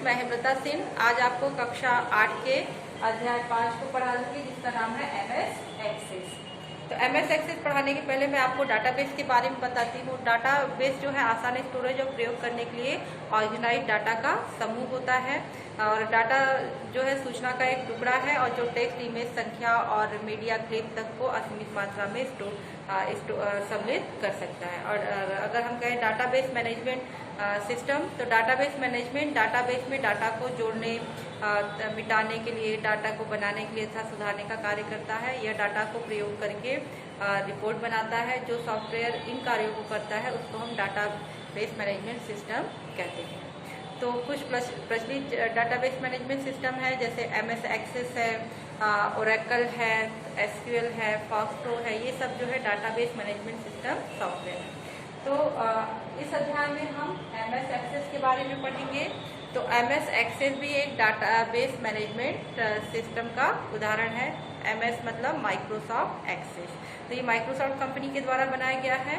मैं हेमलता सिंह आज आपको कक्षा 8 के अध्याय 5 को पढ़ा दूंगी, जिसका नाम है MS एक्सेस। तो MS एक्सेस पढ़ाने के पहले मैं आपको डाटाबेस के बारे में बताती हूँ। डाटाबेस जो है आसान स्टोरेज और प्रयोग करने के लिए ऑर्गेनाइज डाटा का समूह होता है। और डाटा जो है सूचना का एक टुकड़ा है और जो टेक्स्ट, इमेज, संख्या और मीडिया क्लिप तक को असीमित मात्रा में सम्मिलित कर सकता है। और अगर हम कहें डाटाबेस मैनेजमेंट सिस्टम, तो डाटाबेस मैनेजमेंट डाटाबेस में डाटा को जोड़ने, मिटाने के लिए, डाटा को बनाने के लिए तथा सुधारने का कार्य करता है। यह डाटा को प्रयोग करके रिपोर्ट बनाता है। जो सॉफ्टवेयर इन कार्यों को करता है उसको हम डाटाबेस मैनेजमेंट सिस्टम कहते हैं। तो कुछ प्रचलित डाटाबेस मैनेजमेंट सिस्टम है, जैसे MS एक्सेस है, ओरेकल है, SQL है, फॉक्सप्रो है। ये सब जो है डाटाबेस मैनेजमेंट सिस्टम सॉफ्टवेयर है। तो इस अध्याय में हम MS एक्सेस के बारे में पढ़ेंगे। तो MS एक्सेस भी एक डाटाबेस मैनेजमेंट सिस्टम का उदाहरण है। MS मतलब माइक्रोसॉफ्ट एक्सेस। तो ये माइक्रोसॉफ्ट कंपनी के द्वारा बनाया गया है।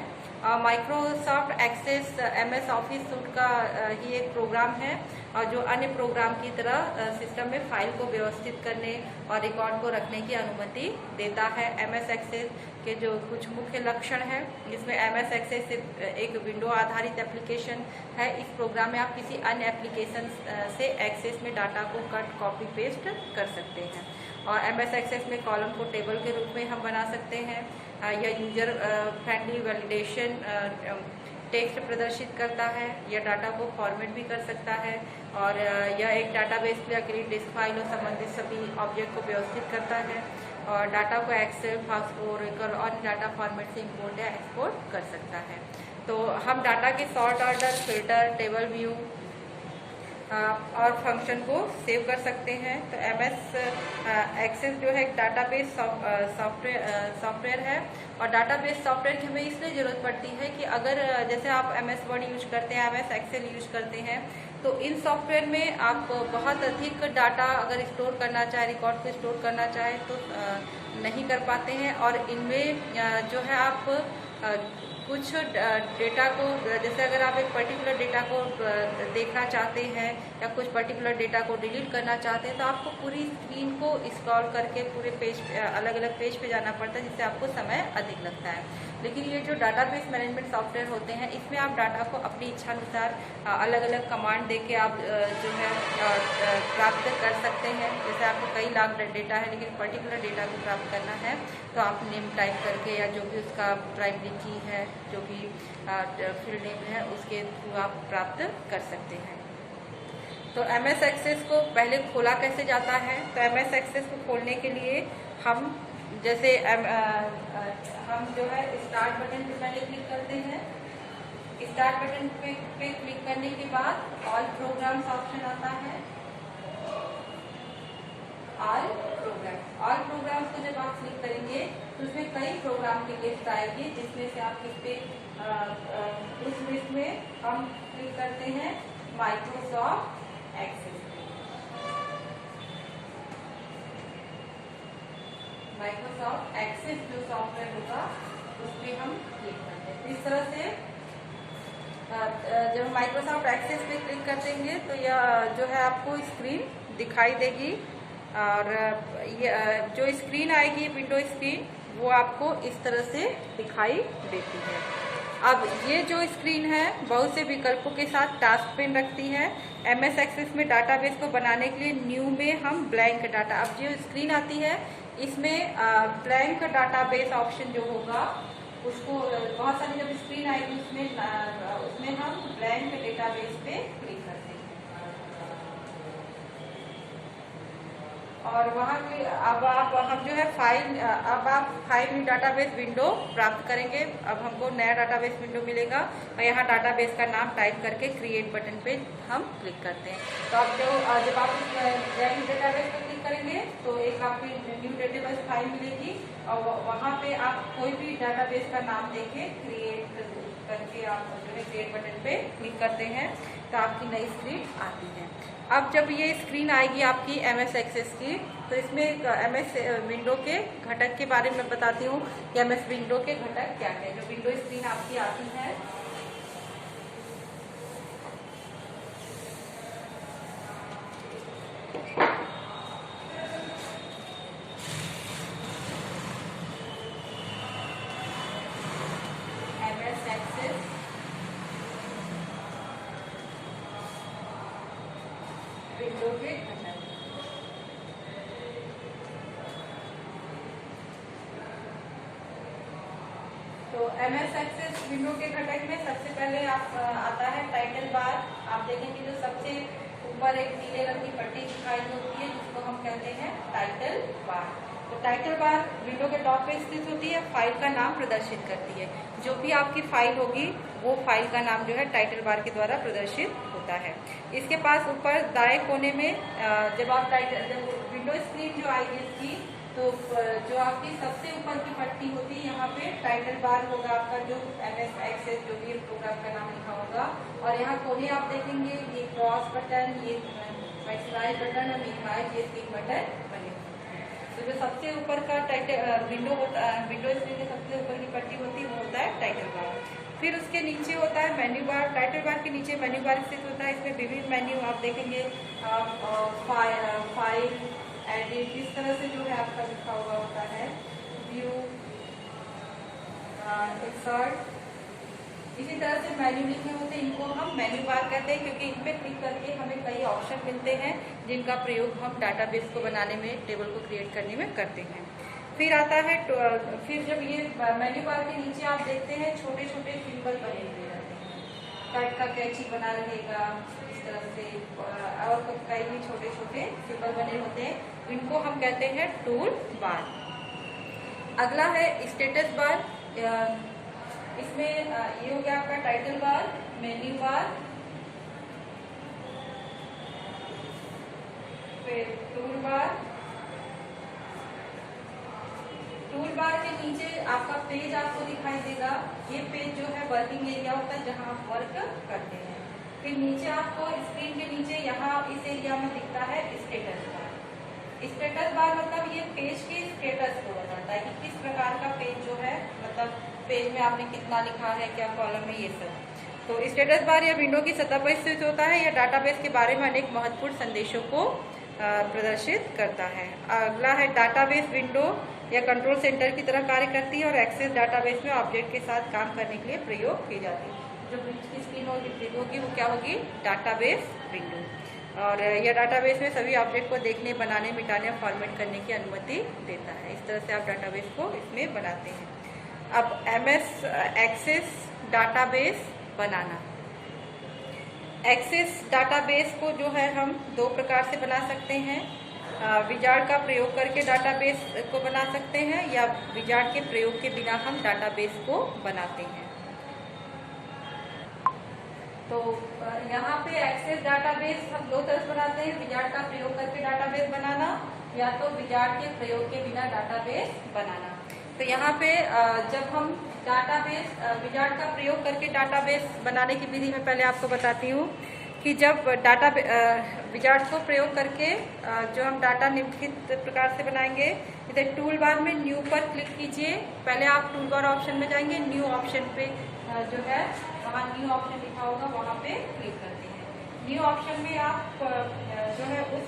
Microsoft Access MS Office suite का ही एक प्रोग्राम है, और जो अन्य प्रोग्राम की तरह सिस्टम में फाइल को व्यवस्थित करने और रिकॉर्ड को रखने की अनुमति देता है। MS एक्सेस के जो कुछ मुख्य लक्षण हैं, जिसमें MS एक्सेस एक विंडो आधारित एप्लीकेशन है। इस प्रोग्राम में आप किसी अन्य एप्लीकेशन से एक्सेस में डाटा को कट, कॉपी, पेस्ट कर सकते हैं। और MS एक्सेस में कॉलम को टेबल के रूप में हम बना सकते हैं। यह यूजर फ्रेंडली वैलिडेशन टेक्स्ट प्रदर्शित करता है। यह डाटा को फॉर्मेट भी कर सकता है। और यह एक डाटाबेस के लिए डिस्क फाइल और संबंधित सभी ऑब्जेक्ट को व्यवस्थित करता है। और डाटा को एक्सेल, फॉक्सप्रो, ओरेकल और डाटा फॉर्मेट से इंपोर्ट या एक्सपोर्ट कर सकता है। तो हम डाटा के sort, order, filter, table view और फंक्शन को सेव कर सकते हैं। तो MS एक्सेस जो है एक डाटाबेस सॉफ्टवेयर है। और डाटाबेस सॉफ्टवेयर की हमें इसलिए ज़रूरत पड़ती है कि अगर जैसे आप MS वर्ड यूज करते हैं, MS एक्सेल यूज करते हैं, तो इन सॉफ्टवेयर में आप बहुत अधिक डाटा अगर स्टोर करना चाहे, रिकॉर्ड को स्टोर करना चाहे तो नहीं कर पाते हैं। और इनमें जो है आप कुछ डेटा को, जैसे अगर आप एक पर्टिकुलर डेटा को देखना चाहते हैं या कुछ पर्टिकुलर डेटा को डिलीट करना चाहते हैं, तो आपको पूरी स्क्रीन को स्क्रॉल करके पूरे पेज, अलग अलग पेज पे जाना पड़ता है, जिससे आपको समय अधिक लगता है। लेकिन ये जो डाटाबेस मैनेजमेंट सॉफ्टवेयर होते हैं, इसमें आप डाटा को अपनी इच्छा अनुसार अलग अलग कमांड देके आप जो है प्राप्त कर सकते हैं। जैसे आपको कई लाख डेटा है, लेकिन पर्टिकुलर डेटा को प्राप्त करना है, तो आप नेम टाइप करके या जो भी उसका प्राइमरी की है, जो भी फील्ड नेम है, उसके थ्रू आप प्राप्त कर सकते हैं। तो MS एक्सेस को पहले खोला कैसे जाता है? तो MS एक्सेस को खोलने के लिए हम जैसे हम जो है स्टार्ट बटन पे पहले क्लिक करते हैं। स्टार्ट बटन पे क्लिक करने के बाद ऑल प्रोग्राम्स ऑप्शन आता है। ऑल प्रोग्राम्स को जब आप क्लिक करेंगे तो उसमें कई प्रोग्राम की लिस्ट आएगी, जिसमें से आप किस पे उस लिस्ट में हम क्लिक करते हैं माइक्रोसॉफ्ट एक्सेस। माइक्रोसॉफ्ट एक्सेस जो सॉफ्टवेयर होगा उस पर हम क्लिक करते हैं। इस तरह से जब माइक्रोसॉफ्ट एक्सेस पे क्लिक कर देंगे तो यह जो है आपको स्क्रीन दिखाई देगी। और ये जो स्क्रीन आएगी, विंडो स्क्रीन, वो आपको इस तरह से दिखाई देती है। अब ये जो स्क्रीन है बहुत से विकल्पों के साथ टास्क पेन रखती है। MS एक्सेस में डाटाबेस को बनाने के लिए न्यू में हम ब्लैंक डाटा, अब जो स्क्रीन आती है इसमें ब्लैंक डाटाबेस ऑप्शन जो होगा उसको, बहुत सारी जब स्क्रीन आएगी उसमें हम ब्लैंक डेटाबेस पे क्लिक करते हैं। और वहाँ के अब हम जो है अब आप फाइल न्यू डाटाबेस विंडो प्राप्त करेंगे। अब हमको नया डाटाबेस विंडो मिलेगा और यहाँ डाटाबेस का नाम टाइप करके क्रिएट बटन पे हम क्लिक करते हैं। तो अब जब आप न्यू डाटाबेस पे क्लिक करेंगे तो एक आपकी न्यू डेटाबेस फाइल मिलेगी, और वहाँ पे आप कोई भी डाटाबेस का नाम देके क्रिएट करके आप जो है क्रिएट बटन पे क्लिक करते हैं, तो आपकी नई स्क्रीन आती है। अब जब ये स्क्रीन आएगी आपकी MS एक्सेस की, तो इसमें MS विंडो के घटक के बारे में बताती हूँ कि MS विंडो के घटक क्या है। जो विंडो स्क्रीन आपकी आती है विंडो के घटक। तो MS एक्सेस विंडो के घटक में सबसे पहले आता है टाइटल बार। आप देखेंगे जो सबसे ऊपर एक नीले रंग की पट्टी दिखाई होती है जिसको हम कहते हैं टाइटल बार। तो टाइटल बार विंडो के टॉप पे स्थित होती है, फाइल का नाम प्रदर्शित करती है। जो भी आपकी फाइल होगी वो फाइल का नाम जो है टाइटल बार के द्वारा प्रदर्शित होता है। इसके पास ऊपर दाएं कोने में जब विंडो स्क्रीन जो आएगी इसकी, तो जो आपकी सबसे ऊपर की पट्टी होती है यहाँ पे टाइटल बार होगा आपका, जो MS एक्सेस जो भी प्रोग्राम का नाम लिखा होगा। और यहाँ कोने आप देखेंगे ये क्रॉस बटन, ये मैक्सिमाइज बटन और मिनिमाइज, ये 3 बटन बने होते हैं। तो जो सबसे ऊपर का टाइटल विंडो होता है, विंडो स्क्रीन के सबसे ऊपर की पट्टी होती है वो होता है टाइटल बार। फिर उसके नीचे होता है मेन्यू बार। टाइटल बार के नीचे मेन्यू बार स्थित होता है। इसमें विभिन्न मेन्यू आप देखेंगे, फाइल, एडिट, इस तरह से जो है आपका लिखा हुआ होता है, व्यू, इंसर्ट, इसी तरह से मेन्यू लिखे होते हैं। इनको हम मेन्यू बार कहते हैं क्योंकि इन पे क्लिक करके हमें कई ऑप्शन मिलते हैं जिनका प्रयोग हम डाटाबेस को बनाने में, टेबल को क्रिएट करने में करते हैं। फिर आता है फिर जब ये मेन्यू बार के नीचे आप देखते हैं छोटे छोटे सिंबल बने हुए रहते हैं। कट का कैची बना रहेगा इस तरह से, और कई भी छोटे छोटे सिंबल बने होते हैं, इनको हम कहते हैं टूल बार। अगला है स्टेटस बार। इसमें ये हो गया आपका टाइटल बार, मेन्यू बार, फिर टूल बार। टूल बार के नीचे आपका पेज आपको दिखाई देगा। ये पेज जो है वर्किंग एरिया होता है जहां आप वर्क करते हैं। फिर नीचे आपको स्क्रीन के नीचे यहाँ इस एरिया में दिखता है स्टेटस बार। स्टेटस बार मतलब ये पेज के स्टेटस को बताता है कि किस प्रकार का पेज जो है, मतलब पेज में आपने कितना लिखा है, क्या कॉलम है, ये सब। तो स्टेटस बार या विंडो की सतह पर स्थित होता है। यह डाटाबेस के बारे में अनेक महत्वपूर्ण संदेशों को प्रदर्शित करता है। अगला है डाटाबेस विंडो या कंट्रोल सेंटर की तरह कार्य करती है और एक्सेस डाटाबेस में ऑब्जेक्ट के साथ काम करने के लिए प्रयोग की जाती है। जो बीच की स्क्रीन होगी वो क्या होगी, डाटाबेस विंडो। और यह डाटाबेस में सभी ऑब्जेक्ट को देखने, बनाने, मिटाने और फॉर्मेट करने की अनुमति देता है। इस तरह से आप डाटाबेस को इसमें बनाते हैं। अब MS एक्सेस डाटाबेस बनाना। एक्सेस डाटाबेस को जो है हम 2 प्रकार से बना सकते हैं। विजार्ड का प्रयोग करके डाटाबेस को बना सकते हैं या विजार्ड के प्रयोग के बिना हम डाटाबेस को बनाते हैं। तो यहाँ पे एक्सेस डाटाबेस हम 2 तरह से बनाते हैं, विजार्ड का प्रयोग करके डाटाबेस बनाना या तो विजार्ड के प्रयोग के बिना डाटाबेस बनाना। तो यहाँ पे जब हम डाटाबेस विजार्ड का प्रयोग करके डाटाबेस बनाने की विधि में पहले आपको बताती हूँ कि जब डाटा विजार्ड को प्रयोग करके जो हम डाटा निम्नलिखित प्रकार से बनाएंगे। इधर टूल बार में न्यू पर क्लिक कीजिए। पहले आप टूल बार ऑप्शन में जाएंगे, न्यू ऑप्शन पे जो है वहाँ न्यू ऑप्शन लिखा होगा वहाँ पे क्लिक करते हैं। न्यू ऑप्शन में आप जो है उस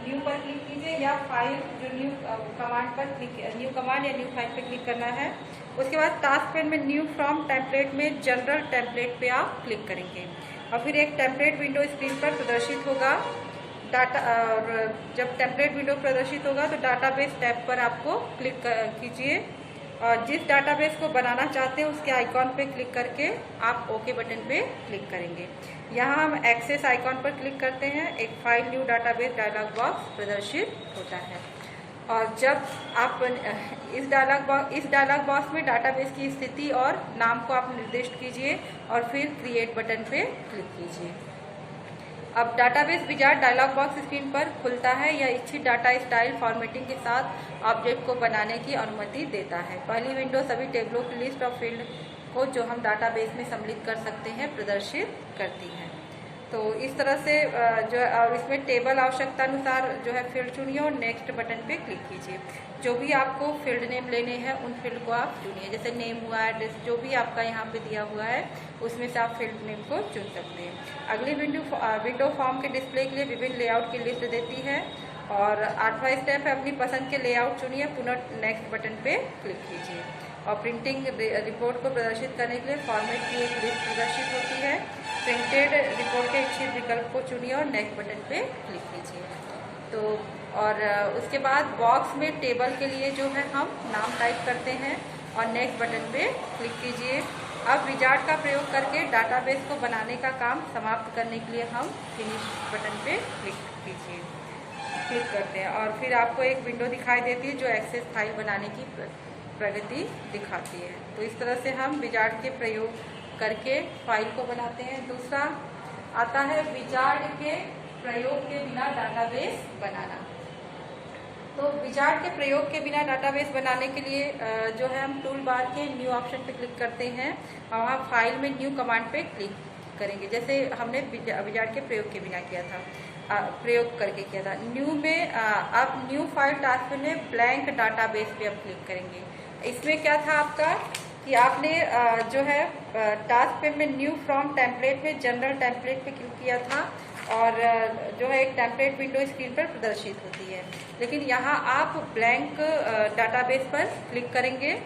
न्यू पर क्लिक कीजिए या फाइल जो न्यू कमांड पर क्लिक, न्यू कमांड या न्यू फाइल पे क्लिक करना है। उसके बाद टास्क पेन में न्यू फ्रॉम टेम्पलेट में जनरल टेम्पलेट पे आप क्लिक करेंगे और फिर एक टेम्पलेट विंडो स्क्रीन पर प्रदर्शित होगा। डाटा और जब टेम्पलेट विंडो प्रदर्शित होगा तो डाटाबेस टैब पर आपको क्लिक कीजिए और जिस डाटाबेस को बनाना चाहते हैं उसके आइकॉन पे क्लिक करके आप ओके बटन पे क्लिक करेंगे। यहाँ हम एक्सेस आइकॉन पर क्लिक करते हैं, एक file new database dialog box प्रदर्शित होता है। और जब आप इस डायलॉग बॉक्स में डाटाबेस की स्थिति और नाम को आप निर्दिष्ट कीजिए और फिर क्रिएट बटन पे क्लिक कीजिए। अब database wizard dialog box screen पर खुलता है। यह इच्छित डाटा स्टाइल फॉर्मेटिंग के साथ ऑब्जेक्ट को बनाने की अनुमति देता है। पहली विंडो सभी टेबलों की लिस्ट ऑफ फील्ड को जो हम डाटाबेस में सम्मिलित कर सकते हैं प्रदर्शित करती है। तो इस तरह से जो और इसमें टेबल आवश्यकता अनुसार जो है फील्ड चुनिए और नेक्स्ट बटन पे क्लिक कीजिए। जो भी आपको फील्ड नेम लेने हैं उन फील्ड को आप चुनिए, जैसे नेम हुआ, एड्रेस, जो भी आपका यहाँ पे दिया हुआ है उसमें से आप फील्ड नेम को चुन सकते हैं। अगली विंडो फॉर्म के डिस्प्ले के लिए विभिन्न लेआउट की लिस्ट देती है। और 8वां स्टेप है अपनी पसंद के लेआउट चुनिए, पुनः नेक्स्ट बटन पे क्लिक कीजिए। और प्रिंटिंग रिपोर्ट को प्रदर्शित करने के लिए फॉर्मेट की एक लिस्ट प्रदर्शित होती है। प्रिंटेड रिपोर्ट के इच्छित विकल्प को चुनिए और नेक्स्ट बटन पे क्लिक कीजिए। तो और उसके बाद बॉक्स में टेबल के लिए जो है हम नाम टाइप करते हैं और नेक्स्ट बटन पे क्लिक कीजिए। अब विजार्ड का प्रयोग करके डाटाबेस को बनाने का काम समाप्त करने के लिए हम फिनिश बटन पे क्लिक करते हैं और फिर आपको एक विंडो दिखाई देती है जो एक्सेस फाइल बनाने की प्रगति दिखाती है। तो इस तरह से हम विजार्ड के प्रयोग करके फाइल को बनाते हैं। दूसरा आता है विजार्ड के प्रयोग के बिना डाटाबेस बनाना। तो विजार्ड के प्रयोग के बिना डाटाबेस बनाने के लिए जो है हम टूल बार के न्यू ऑप्शन पे क्लिक करते हैं और वहाँ फाइल में न्यू कमांड पे क्लिक करेंगे, जैसे हमने विजार्ड के प्रयोग के बिना किया था, प्रयोग करके किया था। न्यू में आप न्यू फाइल टास्क में ब्लैंक डाटाबेस पे अब क्लिक करेंगे। इसमें क्या था आपका कि आपने जो है टास्क पे में न्यू फ्रॉम टेम्पलेट में जनरल टेम्पलेट पे क्लिक किया था और जो है एक टेम्पलेट विंडो स्क्रीन पर प्रदर्शित होती है, लेकिन यहाँ आप ब्लैंक डाटाबेस पर क्लिक करेंगे।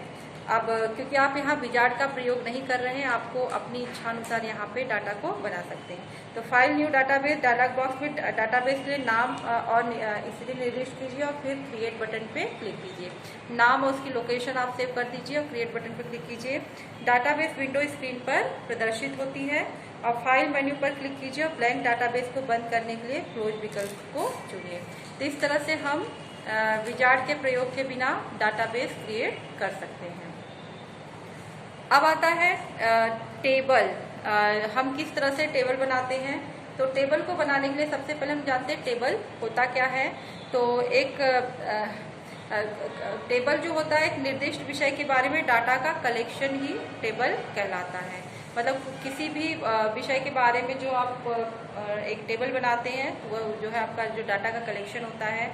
अब क्योंकि आप यहाँ विजार्ड का प्रयोग नहीं कर रहे हैं, आपको अपनी इच्छा अनुसार यहाँ पे डाटा को बना सकते हैं। तो file new database dialog box में डाटाबेस के लिए नाम और इसलिए निर्दिष्ट कीजिए और फिर क्रिएट बटन पे क्लिक कीजिए। नाम और उसकी लोकेशन आप सेव कर दीजिए और क्रिएट बटन पे क्लिक कीजिए। डाटाबेस विंडो स्क्रीन पर प्रदर्शित होती है और फाइल मेन्यू पर क्लिक कीजिए और ब्लैंक डाटाबेस को बंद करने के लिए क्लोज विकल्प को चुनिए। तो इस तरह से हम विजार्ड के प्रयोग के बिना डाटाबेस क्रिएट कर सकते हैं। अब आता है टेबल। हम किस तरह से टेबल बनाते हैं। तो टेबल को बनाने के लिए सबसे पहले हम जानते हैं टेबल होता क्या है। तो एक टेबल जो होता है एक निर्दिष्ट विषय के बारे में डाटा का कलेक्शन ही टेबल कहलाता है। मतलब किसी भी विषय के बारे में जो आप एक टेबल बनाते हैं वो जो है आपका जो डाटा का कलेक्शन होता है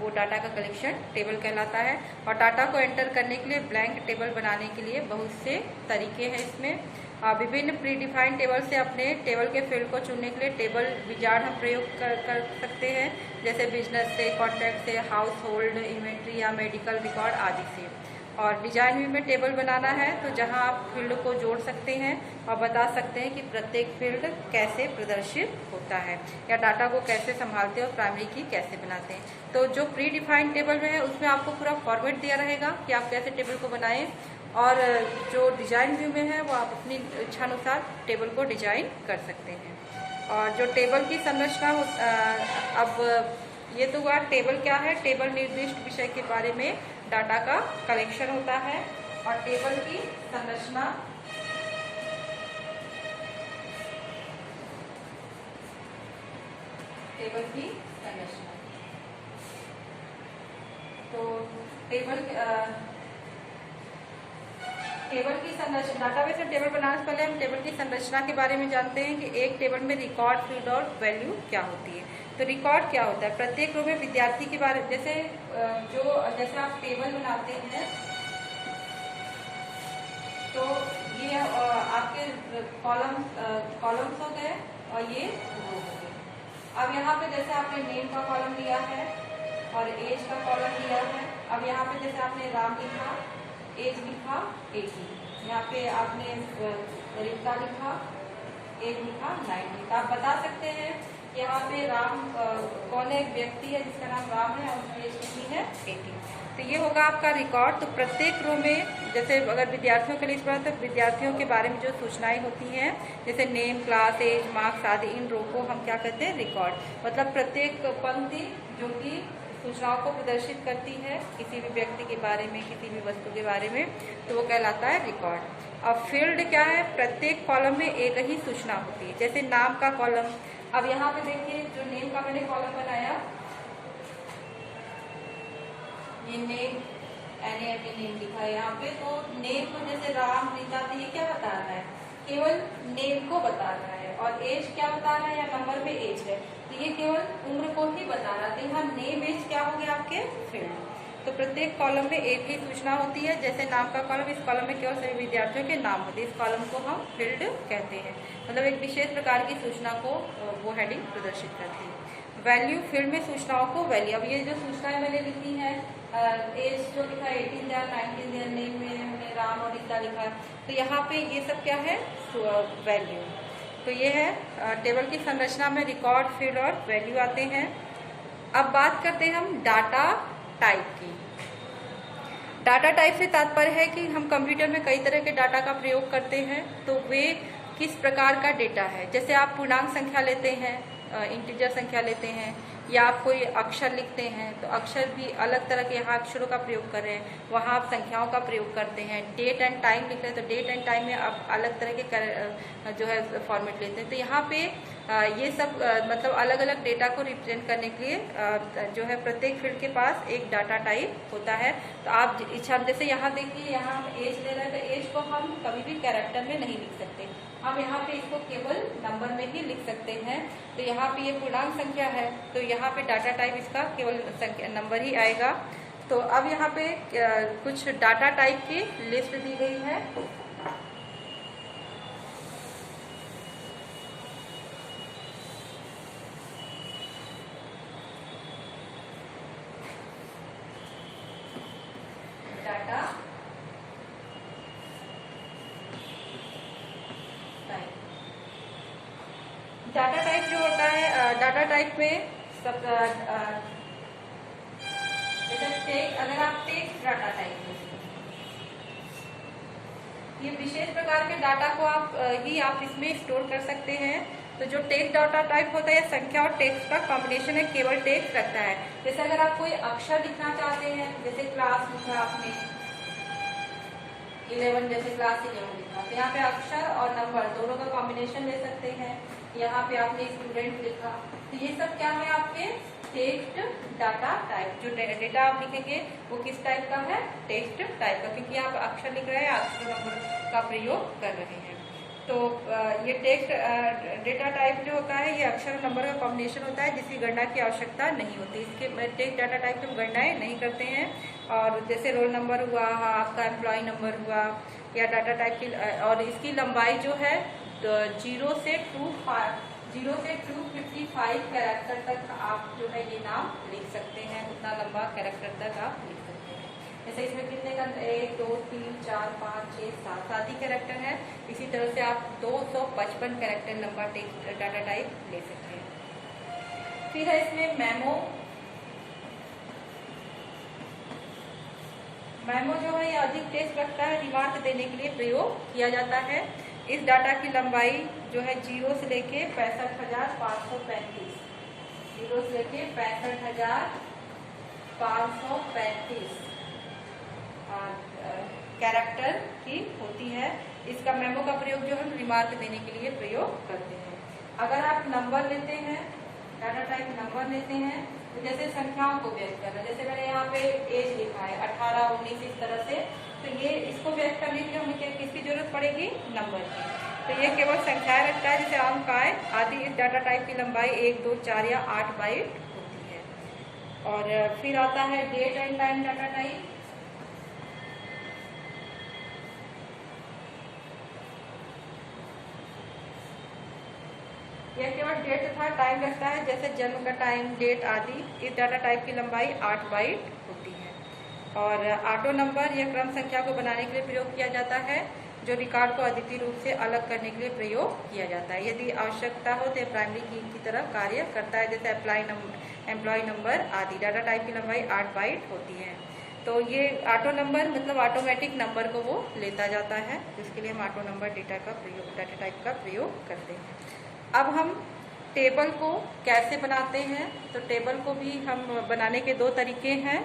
वो डाटा का कलेक्शन टेबल कहलाता है। और डाटा को एंटर करने के लिए ब्लैंक टेबल बनाने के लिए बहुत से तरीके हैं। इसमें विभिन्न प्री डिफाइंड टेबल से अपने टेबल के फील्ड को चुनने के लिए टेबल विजार्ड हम प्रयोग कर सकते हैं, जैसे बिजनेस से, कॉन्ट्रैक्ट से, हाउस होल्ड, इन्वेंट्री या मेडिकल रिकॉर्ड आदि से। और डिजाइन व्यू में टेबल बनाना है तो जहां आप फील्ड को जोड़ सकते हैं और बता सकते हैं कि प्रत्येक फील्ड कैसे प्रदर्शित होता है या डाटा को कैसे संभालते हैं और प्राइमरी की कैसे बनाते हैं। तो जो प्री डिफाइंड टेबल में है उसमें आपको पूरा फॉर्मेट दिया रहेगा कि आप कैसे टेबल को बनाएं, और जो डिजाइन व्यू में है वो आप अपनी इच्छा अनुसार टेबल को डिजाइन कर सकते हैं। और जो टेबल की संरचना अब ये तो हुआ टेबल क्या है। टेबल निर्दिष्ट विषय के बारे में डाटा का कलेक्शन होता है। और टेबल की संरचना तो टेबल की संरचना डाटाबेस में टेबल बनाने से पहले हम टेबल की संरचना के बारे में जानते हैं कि एक टेबल में रिकॉर्ड, फील्ड और वैल्यू क्या होती है। तो रिकॉर्ड क्या होता है, प्रत्येक रो में विद्यार्थी के बारे जैसे आप टेबल बनाते हैं तो ये आपके कॉलम्स हो गए और ये रो हो गए। अब यहाँ पे जैसे आपने नेम का कॉलम लिया है और एज का कॉलम लिया है। अब यहाँ पे जैसे आपने राम लिखा, एज लिखा 80, यहाँ पे आपने रिक्ता लिखा, एज लिखा 90। तो आप बता सकते हैं यहाँ पे राम कौन एक व्यक्ति है जिसका नाम राम है और उसकी एज कितनी है 80। तो ये होगा आपका रिकॉर्ड। तो प्रत्येक रो में जैसे अगर विद्यार्थियों के लिए इस बार तो विद्यार्थियों के बारे में जो सूचनाएं होती हैं जैसे नेम, क्लास, एज, मार्क्स आदि, इन रो को हम क्या कहते हैं रिकॉर्ड। मतलब प्रत्येक पंक्ति जो कि सूचनाओं को प्रदर्शित करती है किसी भी व्यक्ति के बारे में, किसी भी वस्तु के बारे में, तो वो कहलाता है रिकॉर्ड। अब फील्ड क्या है, प्रत्येक कॉलम में एक ही सूचना होती है। जैसे नाम का कॉलम, अब यहाँ पे देखिए जो नेम का मैंने कॉलम बनाया, ये नेम नेम लिखा है यहाँ पे। तो नेम को जैसे राम, रीता, तो ये क्या बता रहा है, केवल नेम को बता रहा है। और एज क्या बता रहा है, या नंबर पे एज है तो ये केवल उम्र को ही बता रहा है। तो यहाँ नेम, एज क्या हो गया आपके फील्ड। तो प्रत्येक कॉलम में एक ही सूचना होती है। जैसे नाम का कॉलम, इस कॉलम में केवल सभी विद्यार्थियों के नाम होते हैं, इस कॉलम को हम फील्ड कहते हैं। मतलब एक विशेष प्रकार की सूचना को वो हेडिंग प्रदर्शित करती है। वैल्यू, फील्ड में सूचनाओं को वैल्यू। अब ये जो सूचनाएं मैंने लिखी है, एज जो लिखा है 18 दिया, 19 दिया, नेम में हमने राम और रीता लिखा है, तो यहाँ पे ये सब क्या है वैल्यू। तो ये है टेबल की संरचना में रिकॉर्ड, फील्ड और वैल्यू आते हैं। अब बात करते हैं हम डाटा टाइप की। डाटा टाइप से तात्पर्य है कि हम कंप्यूटर में कई तरह के डाटा का प्रयोग करते हैं, तो वे किस प्रकार का डेटा है। जैसे आप पूर्णांक संख्या लेते हैं, इंटीजर संख्या लेते हैं, या आप कोई अक्षर लिखते हैं तो अक्षर भी अलग तरह के, यहाँ अक्षरों का प्रयोग कर रहे हैं, वहाँ आप संख्याओं का प्रयोग करते हैं। डेट एंड टाइम लिख रहे हैं तो डेट एंड टाइम में आप अलग तरह के जो है फॉर्मेट लेते हैं। तो यहाँ पे ये सब मतलब अलग अलग डेटा को रिप्रेजेंट करने के लिए जो है प्रत्येक फील्ड के पास एक डाटा टाइप होता है। तो आप इच्छा, जैसे यहाँ देखिए, यहाँ हम एज ले रहे हैं तो एज को हम कभी भी कैरेक्टर में नहीं लिख सकते, हम यहाँ पे इसको केवल नंबर में ही लिख सकते हैं। तो यहाँ पे ये पूर्णांक संख्या है तो यहाँ पे डाटा टाइप इसका केवल नंबर ही आएगा। तो अब यहाँ पे कुछ डाटा टाइप की लिस्ट दी गई है। डाटा डाटा टाइप जो होता है, डाटा टाइप में सब अगर आप टेक्स्ट डाटा टाइप, ये विशेष प्रकार के डाटा को आप इसमें स्टोर कर सकते हैं। तो जो टेक्स्ट डाटा टाइप होता है, संख्या और टेक्स्ट का कॉम्बिनेशन है, केवल टेक्स्ट रखता है। जैसे अगर आप कोई अक्षर लिखना चाहते हैं, जैसे क्लास लिखा आपने 11, जैसे क्लास 11 लिखा, तो यहाँ पे अक्षर और नंबर दोनों का कॉम्बिनेशन ले सकते हैं। यहाँ पे आपने स्टूडेंट लिखा, तो ये सब क्या है आपके टेक्स्ट डाटा टाइप। जो डेटा आप लिखेंगे वो किस टाइप का है, टेक्स्ट टाइप का, क्योंकि आप अक्षर लिख रहे हैं, अक्षर नंबर का प्रयोग कर रहे हैं। तो ये टेक्स्ट डेटा टाइप जो होता है, ये अक्षर और नंबर का कॉम्बिनेशन होता है, जिसकी गणना की आवश्यकता नहीं होती। इसके टेक्स्ट डाटा टाइप हम गणनाएं नहीं करते हैं। और जैसे रोल नंबर हुआ, आपका एम्प्लॉय नंबर हुआ, या डाटा टाइप की, और इसकी लंबाई जो है 0 से 255 कैरेक्टर तक आप जो है ये नाम लिख सकते हैं। उतना लंबा कैरेक्टर तक आप लिख सकते हैं। जैसे इसमें कितने का 1 2 3 4 5 6 7 ही कैरेक्टर है। इसी तरह से आप 255 कैरेक्टर लंबा टेक्स्ट डाटा टाइप ले सकते हैं। फिर है इसमें मेमो। मेमो जो है ये अधिक टेक्स्ट रखता है, रिमार्क देने के लिए प्रयोग किया जाता है। इस डाटा की लंबाई जो है 0 से लेके 65,535, 0 से लेके 65,535 कैरेक्टर की होती है। इसका मेमो का प्रयोग जो हम रिमार्क देने के लिए प्रयोग करते हैं। अगर आप नंबर लेते हैं, डाटा टाइप नंबर लेते हैं, तो जैसे संख्याओं को व्यक्त करना, जैसे मैंने यहाँ पे एज लिखा है 18 19 इस तरह से, तो ये इसको व्यक्त करने के लिए हमें किसकी जरूरत पड़ेगी, नंबर की। तो ये केवल संख्याएं रखता है, जैसे आम काय आदि। इस डाटा टाइप की लंबाई 1 2 4 या 8 बाइट होती है। और फिर आता है date and time data type. यह केवल डेट तथा टाइम रखता है, जैसे जन्म का टाइम, डेट आदि। इस डाटा टाइप की लंबाई 8 बाइट होती है। और ऑटो नंबर यह क्रम संख्या को बनाने के लिए प्रयोग किया जाता है, जो रिकॉर्ड को अद्वितीय रूप से अलग करने के लिए प्रयोग किया जाता है। यदि आवश्यकता हो तो प्राइमरी की तरह कार्य करता है, जैसे एम्प्लॉय नंबर आदि। डाटा टाइप की लंबाई 8 बाइट होती है। तो ये ऑटो नंबर मतलब ऑटोमेटिक नंबर को वो लेता जाता है, जिसके लिए हम ऑटो नंबर डाटा टाइप का प्रयोग करते हैं। अब हम टेबल को कैसे बनाते हैं, तो टेबल को भी हम बनाने के 2 तरीके हैं।